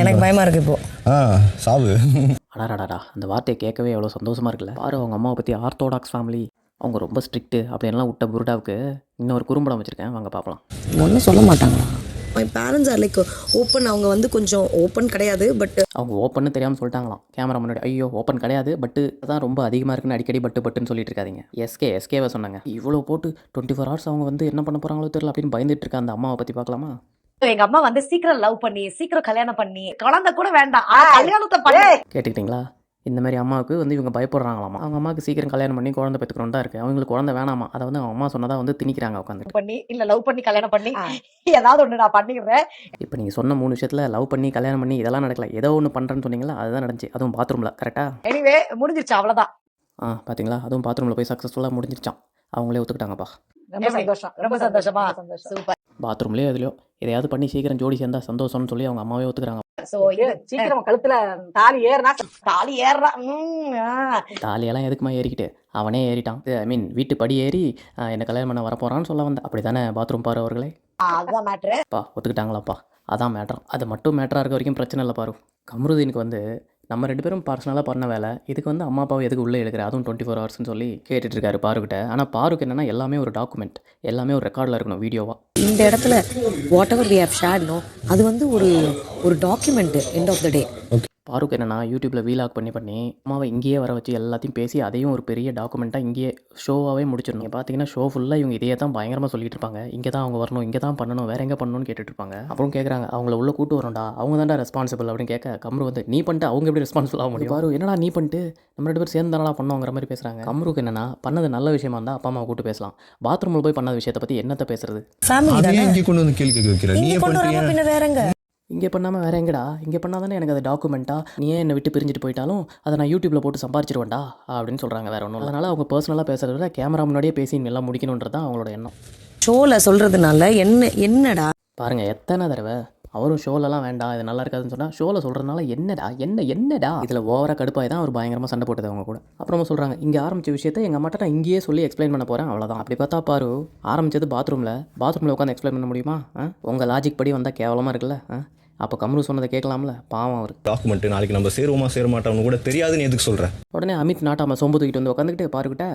எனக்கு பயமாக இருக்குது இப்போ. சாவு. அடாடாடா அந்த வார்த்தையை கேட்கவே எவ்வளோ சந்தோஷமாக இருக்குல்ல. பாரு அவங்க அம்மாவை பற்றி ஆர்த்தோடாக்ஸ் ஃபேமிலி, அவங்க ரொம்ப ஸ்ட்ரிக்ட்டு அப்படின்லாம் விட்ட புருடாவுக்கு இன்னொரு குறும்படம் வச்சுருக்கேன், வாங்க பார்க்கலாம். ஒன்றும் சொல்ல மாட்டாங்களா? My parents are like open. அவங்க வந்து கொஞ்சம் ஓப்பன் கிடையாது, பட் அவங்க ஓப்பன்னு தெரியாமல் சொல்லிட்டாங்களாம் கேமரா முன்னாடி. ஐயோ ஓப்பன் கிடையாது, பட்டு அதான் ரொம்ப அதிகமாக இருக்குன்னு அடிக்கடி பட்டுன்னு சொல்லிட்டு இருக்காதீங்க. எஸ்கேவை சொன்னாங்க. இவ்வளோ போட்டு 24 hours அவங்க வந்து என்ன பண்ண போகிறாங்களோ தெரியல அப்படின்னு பயந்துட்டு இருக்க அந்த அம்மாவை பற்றி பார்க்கலாமா? எங்க அம்மா வந்து சீக்கிரம் லவ் பண்ணி சீக்கிரம் கல்யாணம் பண்ணி குழந்தை கூட வேண்டாம் கல்யாணத்தை பண்ணி. கேட்டுக்கிட்டீங்களா? இந்த மாதிரி அம்மாவுக்கு வந்து இவங்க பயப்படுறாங்களாமா. அவங்க அம்மாவுக்கு சீக்கிரம் கல்யாணம் பண்ணி குழந்தை பெற்றுக்கணும் தான் இருக்குது. அவங்களுக்கு குழந்தை வேணாமா, அதை வந்து அவங்க அம்மா சொன்னதா வந்து திணிக்கிறாங்க உட்காந்து. பண்ணி இல்ல லவ் பண்ணி கல்யாணம் பண்ணி ஏதாவது ஒண்ணு நான் பண்ணிடுறேன். இப்போ நீங்கள் சொன்ன 3 விஷயத்தில் லவ் பண்ணி கல்யாணம் பண்ணி இதெல்லாம் நடக்கல, ஏதோ ஒன்று பண்ணுறேன்னு சொன்னீங்களா, அதுதான் நடந்துச்சு. அதுவும் பாத்ரூமில். கரெக்டாக எனிவே முடிஞ்சிருச்சு, அவ்வளவுதான். பார்த்தீங்களா, அதுவும் பாத்ரூமில் போய் சக்ஸஸ்ஃபுல்லாக முடிஞ்சிருச்சான். அவங்களே ஒத்துக்கிட்டாங்கப்பா. ரொம்ப சந்தோஷம், ரொம்ப சந்தோஷமா. சூப்பர். பாத்ரூம்லேயே எதுலையோ எதையாவது பண்ணி சீக்கிரம் ஜோடி சேர்ந்தா சந்தோஷம்னு சொல்லி அவங்க அம்மாவே ஒத்துக்கிறாங்க. சீக்கிரம் கழுத்துல தாலி ஏறுனா தாலி ஏறுறா. தாலியெல்லாம் எதுக்குமா ஏறிக்கிட்டு, அவனே ஏறிட்டான். ஐ மீன் வீட்டு படி ஏறி என்ன கல்யாணம் பண்ண வரப்போறான்னு சொல்ல வந்தேன். அப்படி தானே பாத்ரூம் பாரு அவர்களே. அதுதான் மேட்ரு. பா ஒத்துக்கிட்டாங்களாப்பா, அதான் மேட்ரு. அது மட்டும் மேட்ராக இருக்க வரைக்கும் பிரச்சனை இல்லை பாரு. கமருதீனுக்கு வந்து நம்ம 2 பேரும் பர்சனலாக பண்ண வேலை, இதுக்கு வந்து அம்மா அப்பாவை எதுக்கு உள்ளே எழுதுற, அதுவும் 24 ஹவர்ஸ்னு சொல்லி கேட்டுட்ருக்காரு பாருக்கிட்ட. ஆனால் பாருக்கு என்னென்னா எல்லாமே ஒரு டாக்குமெண்ட், எல்லாமே ஒரு ரெக்கார்டில் இருக்கணும் வீடியோவாக. இந்த இடத்துல whatever we have shared no, அது வந்து ஒரு document end of the day. பாருக்கு என்னென்னா யூடியூப்பில் வீலாக் பண்ணி அம்மாவை இங்கேயே வர வச்சு எல்லாத்தையும் பேசி அதையும் ஒரு பெரிய டாக்குமெண்ட்டாக இங்கேயே ஷோவாகவே முடிச்சிடணும். பார்த்தீங்கன்னா ஷோ ஃபுல்லாக இவங்க இதையே தான் பயங்கரமாக சொல்லிட்டு இருப்பாங்க. இங்கே தான் அவங்க வரணும், இங்கே தான் பண்ணணும், வேறு எங்கே பண்ணணும்னு கேட்டுட்டு இருப்பாங்க. அப்புறம் கேட்குறாங்க அவங்கள உள்ள கூட்டு வரணும்டா, அவங்க தான்டா ரெஸ்பான்சிபிள் அப்படின்னு கேட்க கம்ரு வந்து நீ பண்ணிட்டு அவங்க எப்படி ரெஸ்பான்சிபிள் ஆக முடியும்? பாரு என்னடா நீ பண்ணிட்டு நம்ம 2 பேர் சேர்ந்து தானடா பண்ணோங்கிற மாதிரி பேசுகிறாங்க. கம்ருக்கு என்னென்னா பண்ணது நல்ல விஷயமா இருந்தால் அப்பா அம்மா கூட்டு பேசலாம். பாத்ரூமில் போய் பண்ணாத விஷயத்தை பற்றி என்னத்தை பேசுறது? இங்கே கொண்டு வந்து கேள்வி கேட்கிறேன். வேறங்க இங்கே பண்ணாமல் வேறு எங்கடா? இங்கே பண்ணாதானே எனக்கு அது டாக்குமெண்ட்டாக, நீ ஏன் என்னை விட்டு பிரிஞ்சுட்டு போயிட்டாலும் அதை நான் யூடியூப்பில் போட்டு சம்பாரிச்சிருவேன்டா அப்படின்னு சொல்கிறாங்க. வேறு ஒன்றும். அதனால் அவங்க பர்சனலாக பேசுகிறத விட கேமரா முன்னாடியே பேசி எல்லாம் முடிக்கணுன்றது தான் அவங்களோட எண்ணம். ஷோவில் சொல்கிறதுனால என்னடா பாருங்கள் எத்தனை தடவை அவரும் ஷோலெலாம் வேண்டாம் இது நல்லா இருக்காதுன்னு சொன்னால் ஷோவில் சொல்கிறதுனால என்னடா இதில் ஓவராக கடுப்பாக தான் அவர் பயங்கரமாக சண்டை போட்டது அவங்க கூட. அப்புறமா சொல்கிறாங்க இங்கே ஆரம்பித்த விஷயத்தை எங்கள் அம்மாட்ட நான் இங்கேயே சொல்லி எக்ஸ்பிளைன் பண்ண போகிறேன், அவ்வளோதான். அப்படி பார்த்தா பாரு ஆரம்பித்தது பாத்ரூமில் உட்காந்து எக்ஸ்பிளைன் பண்ண முடியுமா? உங்கள் லாஜிக் படி வந்தால் கேவலமாக இருக்குல்ல. அப்போ கம்ரு சொன்னதை கேட்கலாம்ல, பாவம் அவர். டாக்குமெண்ட் நாளைக்கு நம்ம சேர மாட்டோம்னு கூட தெரியாதுன்னு எதுக்கு சொல்கிறேன்? உடனே அமித் நாட்டாம சொம்பு தூக்கிட்டு வந்து உட்காந்துக்கிட்டு பாருக்கிட்ட,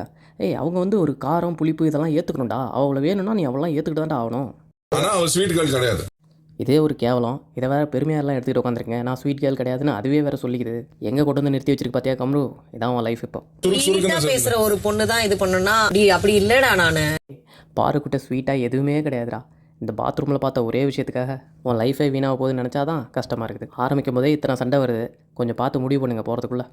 அவங்க வந்து ஒரு காரம் புளிப்பு இதெல்லாம் ஏற்றுக்கணும்டா, அவளை வேணும்னா நீ அவளாம் ஏற்றுக்கிட்டு தான்டா ஆகணும். ஆனால் அவள் ஸ்வீட் கேர்ள் கிடையாது. இதே ஒரு கேவலம், இதை வேறு பெருமையாரெல்லாம் எடுத்துகிட்டு உட்காந்துருக்கேன். நான் ஸ்வீட் கேர்ள் கிடையாதுன்னு அதுவே வேறு சொல்லிக்குது. எங்கே கொண்டு வந்து நிறுத்தி வச்சிருக்கு பார்த்தியா கம்ரு? இதான் உன் லைஃப். இப்போ பேசுகிற ஒரு பொண்ணு தான் இது பண்ணுன்னா அப்படி இல்லைடா. நான் பாருக்கிட்ட ஸ்வீட்டாக எதுவுமே கிடையாதுடா. இந்த பாத்ரூமில் பார்த்த ஒரே விஷயத்துக்காக உன் லைஃபே வீணாக போகுதுன்னு நினச்சாதான் கஷ்டமாக இருக்குது. ஆரம்பிக்கும் போதே இத்தனை சண்டை வருது, கொஞ்சம் பார்த்து முடிவு பண்ணுங்க போகிறதுக்குள்ளே.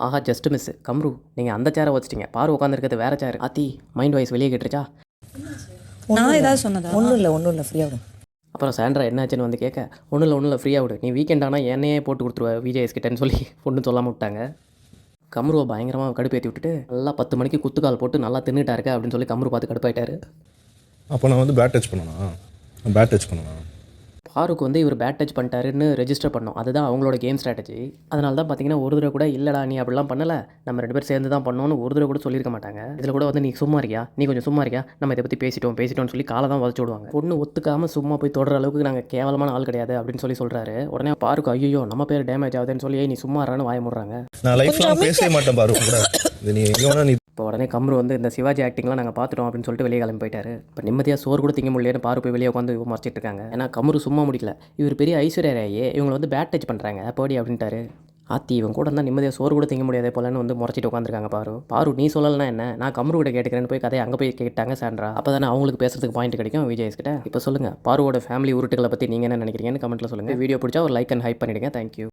ஆஹா ஜஸ்ட் மிஸ். கம்ரு நீங்கள் அந்த சேரை வச்சிட்டிங்க, பாரு உட்காந்துருக்கிறது வேறு சேர். ஆத்தி மைண்ட் வாய்ஸ் வெளியே கேட்டுருச்சா? நான் ஏதாவது சொன்னதா? ஒன்றும் இல்லை ஃப்ரீயாக விடும். அப்புறம் சாண்ட்ரா என்னாச்சுன்னு வந்து கேட்க ஒன்றும் இல்லை ஃப்ரீயாக விடு, நீ வீக்கெண்ட் ஆனால் என்னையே போட்டு கொடுத்துருவ விஜேஎஸ் கிட்டேன்னு சொல்லி ஒன்றும் சொல்லாமல் விட்டாங்க. கம்ருவை பயங்கரமாக கடுப்பேற்றி விட்டுட்டு நல்லா 10 மணிக்கு குத்துக்கால் போட்டு நல்லா தின்னுட்டா இருக்க அப்படின்னு சொல்லி கம்ரு பார்த்து கடுப்பாயிட்டாரு. அப்போ நான் வந்து பேட் டச் பண்ணணும். பாருக்கு வந்து இவர் பேட் டச் பண்ணிட்டாருன்னு ரெஜிஸ்டர் பண்ணோம், அதுதான் அவங்களோட கேம் ஸ்ட்ராட்டஜி. அதனால தான் பார்த்தீங்கன்னா ஒரு தடவை கூட இல்லைடா நீ அப்படிலாம் பண்ணலை, நம்ம 2 பேர் சேர்ந்து தான் பண்ணோன்னு ஒரு தடவை கூட சொல்லியிருக்க மாட்டாங்க. இதில் கூட வந்து நீ சும்மா இருக்கியா, நீ கொஞ்சம் சும்மா இருக்கியா, நம்ம இதை பற்றி பேசிட்டோம்னு சொல்லி காலை தான் வதச்சு விடுவாங்க. பொண்ணு ஒத்துக்காமல் சும்மா போய் தொடர அளவுக்கு நாங்கள் கேவலமான ஆள் கிடையாது அப்படின்னு சொல்லி சொல்கிறாரு. உடனே பாருக்கு ஐயோ நம்ம பேர் டேமேஜ் ஆகுதுன்னு சொல்லி நீ சும்மா இருன்னு வாய முடுறாங்க. நான் லைஃப்ல பேசவே மாட்டேன் பாரு கூட. இப்போ உடனே கம்ரு வந்து இந்த சிவாஜி ஆக்டிங்லாம் நாங்கள் பார்த்துட்டோம் அப்படின்னு சொல்லிட்டு வெளியே கிளம்பி போயிட்டாரு. இப்போ நிம்மதியாக சோறு கூட திங்க முடியலன்னு பாரு போய் வெளியே உட்காந்து மறைச்சிட்டு இருக்காங்க. ஏன்னா கம்ரு சும்மா முடிக்கல, இவர் பெரிய ஐஸ்வர்யா ராயே இவங்களை வந்து பேட் டச் பண்ணுறாங்க போடி அப்படின்ட்டாரு. ஆத்தி இவங்க கூட இருந்தால் நிம்மதியாக சோறு கூட திங்க முடியாதே போலன்னு வந்து முறைச்சிட்டு உட்காந்துருக்காங்க. பாரு நீ சொல்லலைன்னா என்ன, நான் கம்ரு கிட்ட கேட்டுக்கிறேன்னு போய் கதையை அங்கே போய் கேட்டாங்க சாண்ட்ரா. அப்போ தானே அவங்களுக்கு பேசுறதுக்கு பாயிண்ட் கிடைக்கும் விஜய்ஸ் கிட்ட. இப்போ சொல்லுங்கள் பாருவோட ஃபேமிலி உருட்டுகளை பற்றி நீங்கள் என்ன நினைக்கிறீங்கன்னு கமெண்ட்டில் சொல்லுங்கள். வீடியோ பிடிச்சா ஒரு லைக் அண்ட் ஹைப் பண்ணிவிடுங்க. தேங்க்யூ.